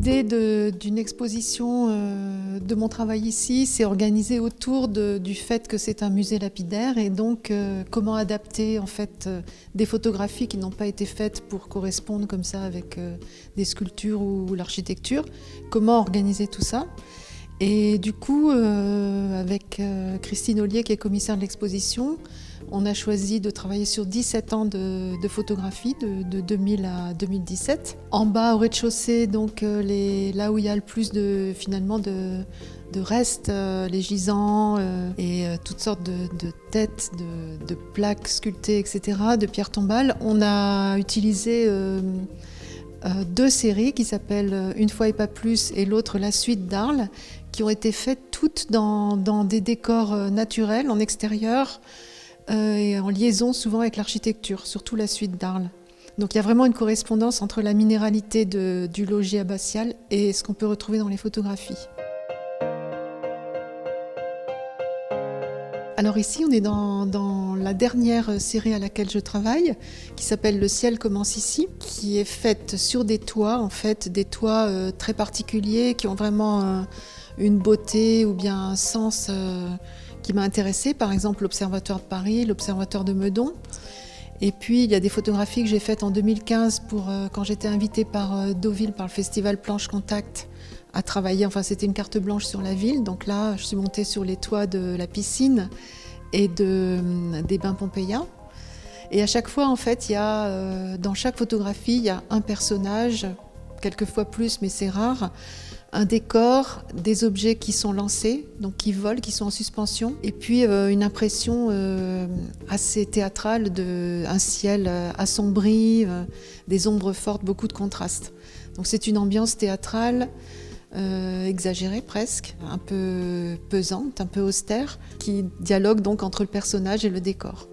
L'idée d'une exposition de mon travail ici, c'est organisé autour du fait que c'est un musée lapidaire et donc comment adapter en fait des photographies qui n'ont pas été faites pour correspondre comme ça avec des sculptures ou l'architecture. Comment organiser tout ça? Et du coup, avec Christine Ollier, qui est commissaire de l'exposition, on a choisi de travailler sur 17 ans de photographie, de 2000 à 2017. En bas, au rez-de-chaussée, donc là où il y a le plus de restes, les gisants et toutes sortes de têtes, de plaques sculptées, etc., de pierres tombales. On a utilisé deux séries qui s'appellent Une fois et pas plus et l'autre La suite d'Arles, qui ont été faites toutes dans des décors naturels, en extérieur, et en liaison souvent avec l'architecture, surtout La suite d'Arles. Donc il y a vraiment une correspondance entre la minéralité du logis abbatial et ce qu'on peut retrouver dans les photographies. Alors ici, on est dans la dernière série à laquelle je travaille, qui s'appelle Le ciel commence ici, qui est faite sur des toits, en fait, des toits très particuliers qui ont vraiment une beauté ou bien un sens qui m'a intéressée, par exemple l'Observatoire de Paris, l'Observatoire de Meudon. Et puis il y a des photographies que j'ai faites en 2015 quand j'étais invitée par Deauville, par le festival Planche Contact, à travailler, enfin c'était une carte blanche sur la ville, donc là je suis montée sur les toits de la piscine et des bains pompéiens. Et à chaque fois en fait, dans chaque photographie, il y a un personnage, quelquefois plus mais c'est rare, un décor, des objets qui sont lancés, donc qui volent, qui sont en suspension, et puis une impression assez théâtrale d'un ciel assombri, des ombres fortes, beaucoup de contrastes. Donc c'est une ambiance théâtrale, exagérée presque, un peu pesante, un peu austère, qui dialogue donc entre le personnage et le décor.